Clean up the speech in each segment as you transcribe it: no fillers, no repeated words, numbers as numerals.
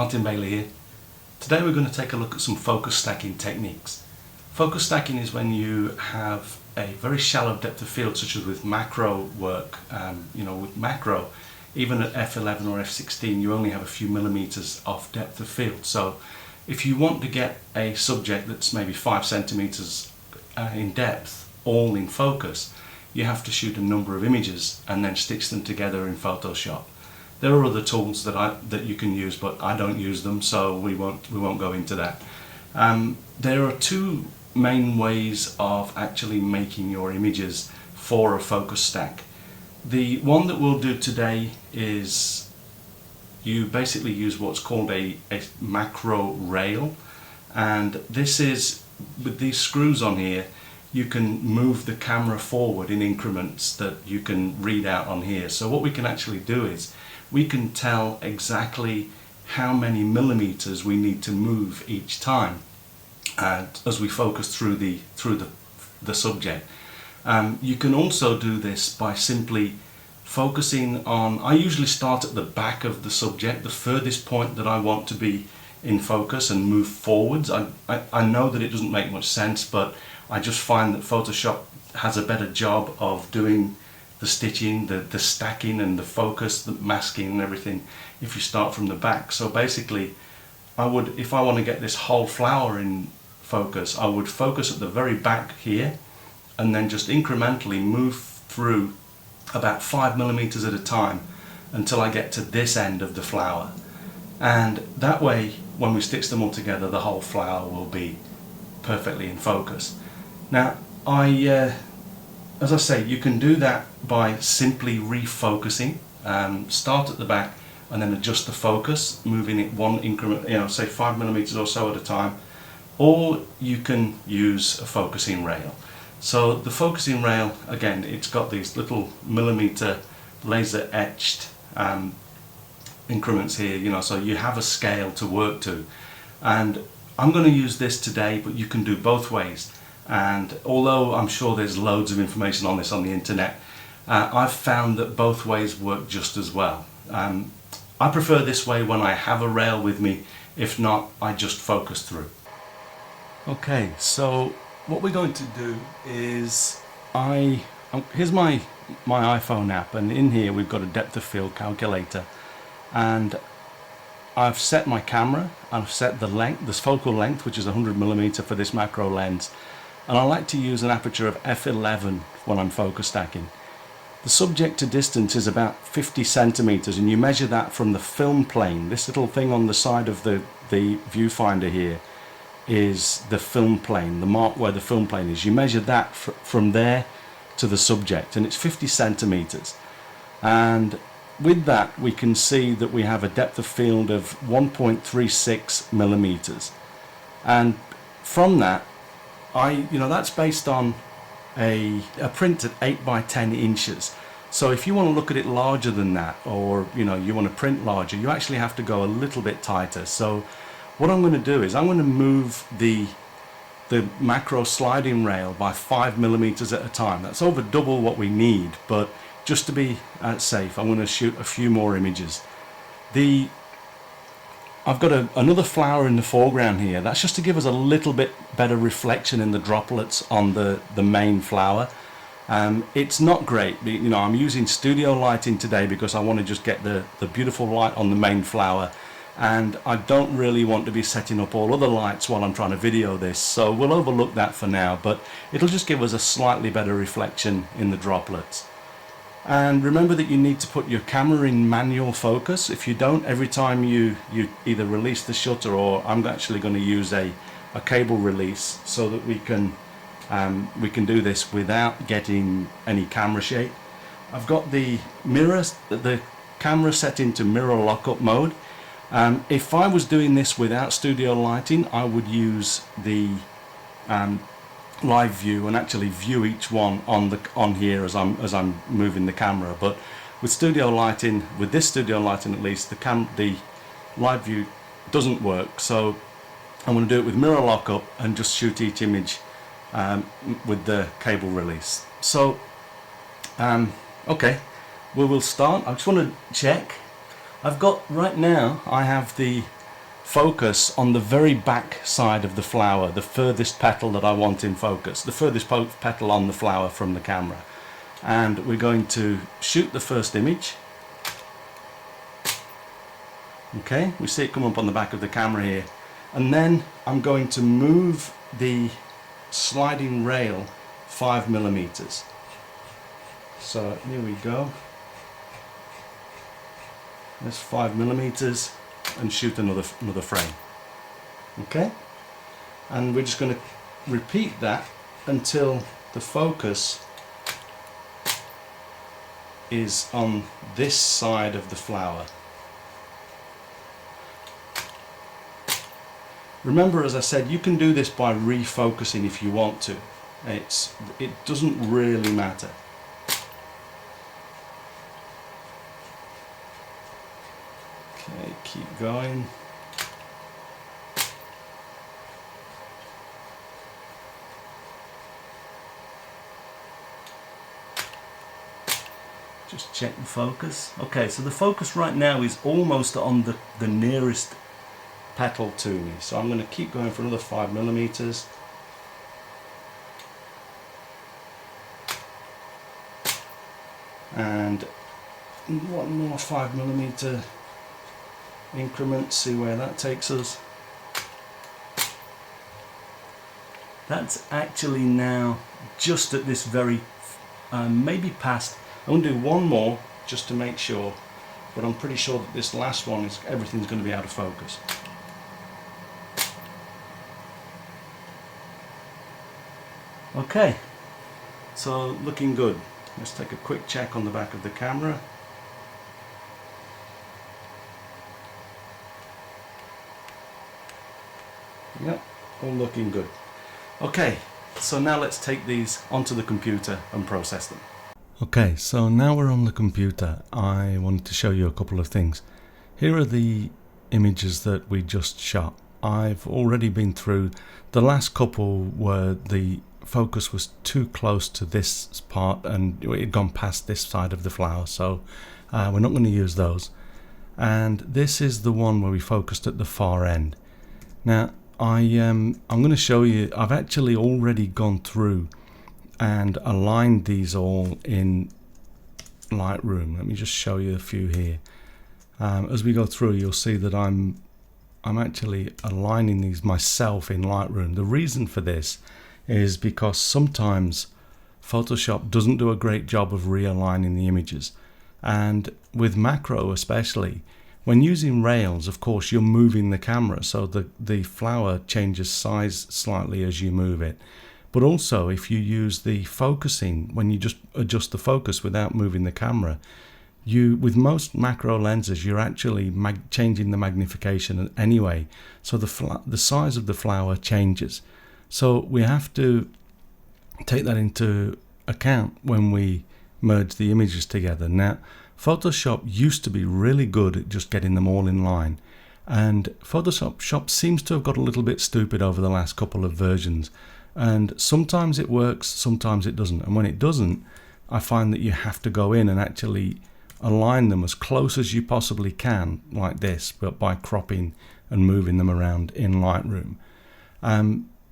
Martin Bailey here. Today we're going to take a look at some focus stacking techniques. Focus stacking is when you have a very shallow depth of field, such as with macro work. With macro, even at f11 or f16, you only have a few millimeters of depth of field. So if you want to get a subject that's maybe 5 centimeters in depth, all in focus, you have to shoot a number of images and then stitch them together in Photoshop. There are other tools that you can use, but I don't use them, so we won't go into that. There are two main ways of actually making your images for a focus stack. The one that we'll do today is you basically use what's called a macro rail, and this is, with these screws on here, you can move the camera forward in increments that you can read out on here. So what we can actually do is we can tell exactly how many millimeters we need to move each time as we focus through the subject. You can also do this by simply focusing on, I usually start at the back of the subject, the furthest point that I want to be in focus, and move forwards. I know that it doesn't make much sense, but I just find that Photoshop has a better job of doing the stitching, the stacking and the focus, the masking and everything if you start from the back. So basically, if I want to get this whole flower in focus, I would focus at the very back here and then just incrementally move through about 5 millimeters at a time until I get to this end of the flower. And that way, when we stitch them all together, the whole flower will be perfectly in focus. Now, as I say, you can do that by simply refocusing. Start at the back and then adjust the focus, moving it one increment, say 5 millimeters or so at a time. Or you can use a focusing rail. So the focusing rail, again, it's got these little millimeter laser etched increments here, so you have a scale to work to. And I'm going to use this today, but you can do both ways. And although I'm sure there's loads of information on this on the internet, I've found that both ways work just as well. I prefer this way when I have a rail with me. If not, I just focus through. Okay, so what we're going to do is, here's my iPhone app, and in here we've got a depth of field calculator, and I've set my camera, I've set the length, this focal length, which is 100mm for this macro lens, and I like to use an aperture of f11 when I'm focus stacking. The subject to distance is about 50 centimeters, and you measure that from the film plane. This little thing on the side of the viewfinder here is the film plane, the mark where the film plane is. You measure that from there to the subject, and it's 50 centimeters. And with that, we can see that we have a depth of field of 1.36 millimeters. And from that, that's based on a print at 8 by 10 inches. So if you want to look at it larger than that, or you want to print larger, you actually have to go a little bit tighter. So what I'm going to do is I'm going to move the macro sliding rail by 5 millimeters at a time. That's over double what we need, but just to be safe, I'm going to shoot a few more images. I've got another flower in the foreground here. That's just to give us a little bit better reflection in the droplets on the main flower. It's not great, I'm using studio lighting today because I want to just get the beautiful light on the main flower, and I don't really want to be setting up all other lights while I'm trying to video this, so we'll overlook that for now, but it'll just give us a slightly better reflection in the droplets. And remember that you need to put your camera in manual focus. If you don't, every time you either release the shutter, or I'm actually going to use a cable release so that we can do this without getting any camera shake. I've got the camera set into mirror lockup mode. If I was doing this without studio lighting, I would use the live view and actually view each one on here as I'm moving the camera. But with studio lighting, with this studio lighting at least, the live view doesn't work. So I'm going to do it with mirror lockup and just shoot each image with the cable release. So okay, we will start. I just want to check. I've got, right now I have the focus on the very back side of the flower, the furthest petal that I want in focus, the furthest petal on the flower from the camera. And we're going to shoot the first image. Okay, we see it come up on the back of the camera here. And then I'm going to move the sliding rail 5mm. So here we go. There's 5mm and shoot another frame. Okay, and we're just going to repeat that until the focus is on this side of the flower. Remember, as I said, you can do this by refocusing if you want to. It doesn't really matter. Okay, keep going. Just check the focus. Okay, so the focus right now is almost on the nearest petal to me. So I'm going to keep going for another 5mm. And one more 5mm increment, see where that takes us. That's actually now just at this very, maybe past. I'm going to do one more just to make sure, but I'm pretty sure that this last one is, everything's going to be out of focus. Okay, so looking good. Let's take a quick check on the back of the camera. Yep, all looking good. Okay, so now let's take these onto the computer and process them. Okay, so now we're on the computer. I wanted to show you a couple of things. Here are the images that we just shot. I've already been through the last couple where the focus was too close to this part and it had gone past this side of the flower, so we're not going to use those. And this is the one where we focused at the far end. Now I'm going to show you, I've actually already gone through and aligned these all in Lightroom. Let me just show you a few here. As we go through, you'll see that I'm actually aligning these myself in Lightroom. The reason for this is because sometimes Photoshop doesn't do a great job of realigning the images, and with macro especially, when using rails, of course you're moving the camera, so the flower changes size slightly as you move it. But also, if you use the focusing, when you just adjust the focus without moving the camera, with most macro lenses, you're actually changing the magnification anyway. So the size of the flower changes. So we have to take that into account when we merge the images together. Now, Photoshop used to be really good at just getting them all in line. And Photoshop seems to have got a little bit stupid over the last couple of versions. And sometimes it works, sometimes it doesn't. And when it doesn't, I find that you have to go in and actually align them as close as you possibly can, like this, but by cropping and moving them around in Lightroom.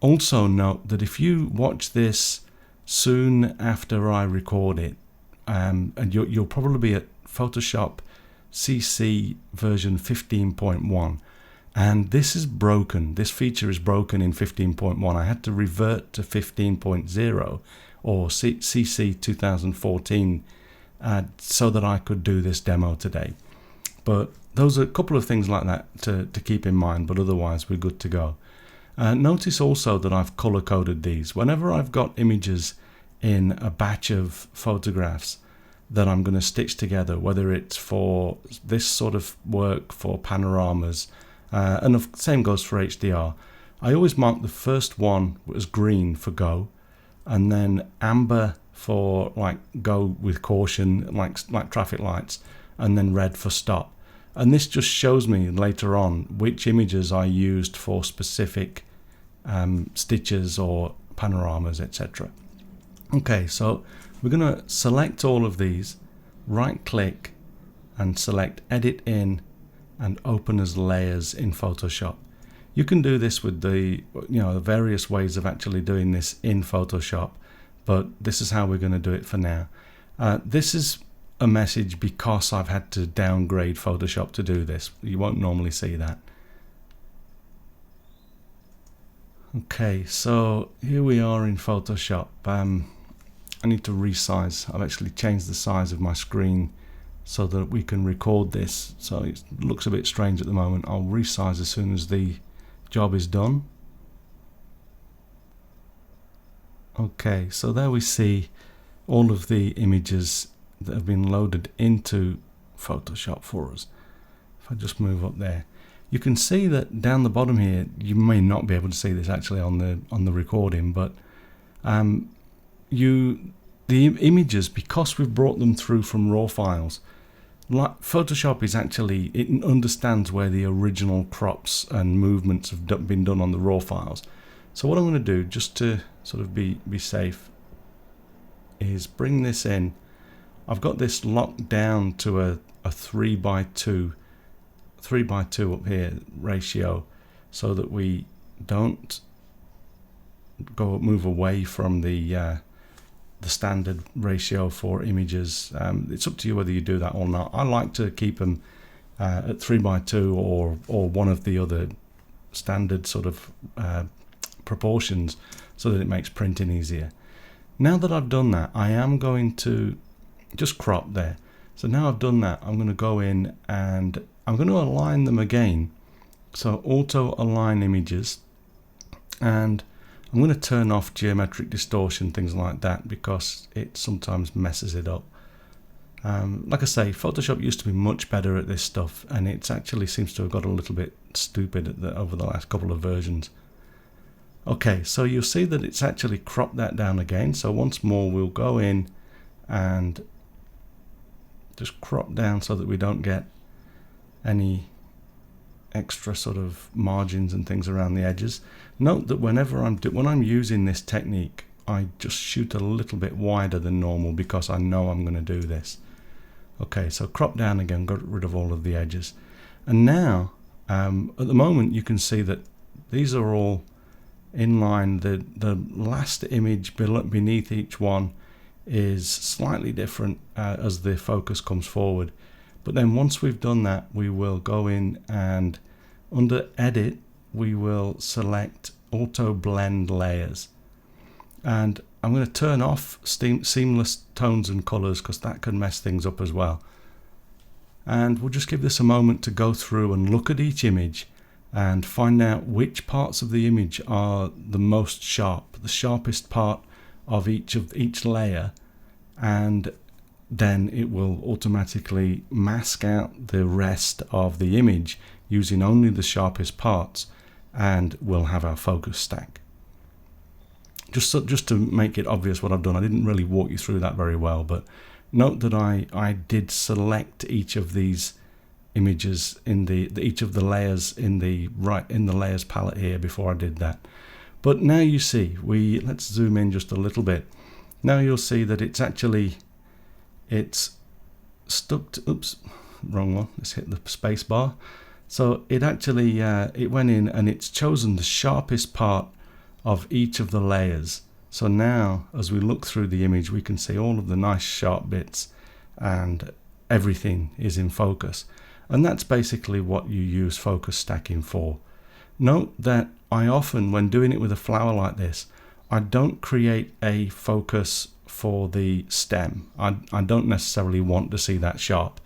Also note that if you watch this soon after I record it, and you'll probably be at Photoshop CC version 15.1. And this is broken. This feature is broken in 15.1. I had to revert to 15.0 or CC 2014 so that I could do this demo today. But those are a couple of things like that to keep in mind, but otherwise we're good to go. Notice also that I've color coded these. Whenever I've got images in a batch of photographs that I'm going to stitch together, whether it's for this sort of work, for panoramas, and the same goes for HDR. I always mark the first one as green for go, and then amber for like go with caution, like traffic lights, and then red for stop. And this just shows me later on which images I used for specific stitches or panoramas, etc. Okay, so we're going to select all of these, right click and select edit in and open as layers in Photoshop. You can do this with the various ways of actually doing this in Photoshop, but this is how we're going to do it for now. This is a message because I've had to downgrade Photoshop to do this. You won't normally see that. Okay, so here we are in Photoshop. I need to resize. I've actually changed the size of my screen so that we can record this. So it looks a bit strange at the moment. I'll resize as soon as the job is done. Okay, so there we see all of the images that have been loaded into Photoshop for us. If I just move up there, you can see that down the bottom here, you may not be able to see this actually on the recording, but the images, because we've brought them through from raw files, like Photoshop is actually, it understands where the original crops and movements have been done on the raw files. So what I'm going to do, just to sort of be safe, is bring this in. I've got this locked down to a 3:2 up here ratio, so that we don't move away from the standard ratio for images. It's up to you whether you do that or not. I like to keep them at 3:2 or one of the other standard sort of proportions, so that it makes printing easier. Now that I've done that, I am going to just crop there. So now I've done that, I'm going to go in and I'm going to align them again. So auto align images, and I'm going to turn off geometric distortion, things like that, because it sometimes messes it up. Like I say, Photoshop used to be much better at this stuff, and it actually seems to have got a little bit stupid over the last couple of versions. Okay, so you'll see that it's actually cropped that down again. So once more, we'll go in and just crop down so that we don't get any extra sort of margins and things around the edges. Note that when I'm using this technique, I just shoot a little bit wider than normal because I know I'm going to do this. Okay, so crop down again, got rid of all of the edges. And now, at the moment, you can see that these are all in line. The last image beneath each one is slightly different as the focus comes forward. But then once we've done that, we will go in and under Edit, we will select Auto Blend Layers. And I'm going to turn off seamless tones and colors because that can mess things up as well. And we'll just give this a moment to go through and look at each image and find out which parts of the image are the most sharp, the sharpest part of each layer, and then it will automatically mask out the rest of the image using only the sharpest parts, and we'll have our focus stack. Just to make it obvious what I've done, I didn't really walk you through that very well, but note that I did select each of these images in each of the layers in the layers palette here before I did that. But now you see, let's zoom in just a little bit. Now you'll see that it's stuck to, oops, wrong one, let's hit the space bar. So it actually it went in and it's chosen the sharpest part of each of the layers. So now as we look through the image, we can see all of the nice sharp bits and everything is in focus. And that's basically what you use focus stacking for. Note that I often, when doing it with a flower like this, I don't create a focus for the stem. I don't necessarily want to see that sharp.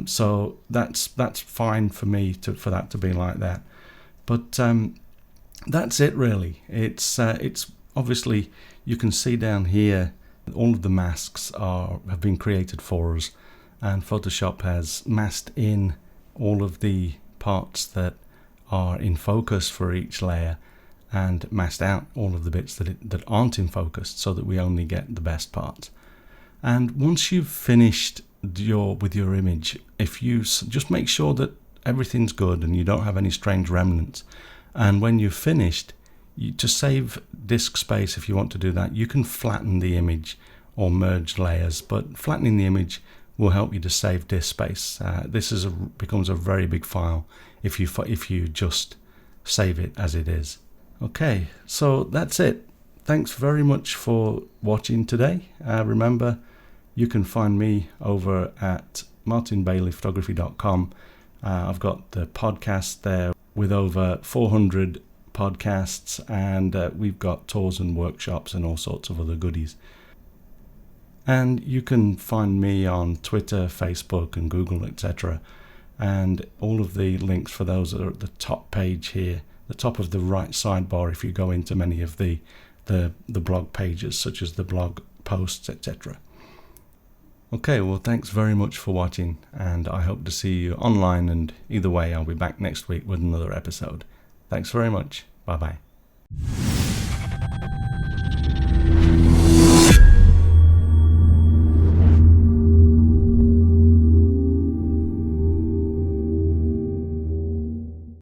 So that's fine for me for that to be like that. But that's it really. It's obviously, you can see down here all of the masks have been created for us, and Photoshop has masked in all of the parts that are in focus for each layer and masked out all of the bits that aren't in focus, so that we only get the best parts. And once you've finished with your image, if you just make sure that everything's good and you don't have any strange remnants, and when you've finished, to save disk space, if you want to do that, you can flatten the image or merge layers, but flattening the image will help you to save disk space. This becomes a very big file if you just save it as it is. Okay, so that's it. Thanks very much for watching today. Remember, you can find me over at martinbaileyphotography.com. I've got the podcast there with over 400 podcasts, and we've got tours and workshops and all sorts of other goodies. And you can find me on Twitter, Facebook and Google, etc. And all of the links for those are at the top page here, the top of the right sidebar if you go into many of the blog pages, such as the blog posts, etc. Okay, well, thanks very much for watching, and I hope to see you online, and either way, I'll be back next week with another episode. Thanks very much. Bye-bye.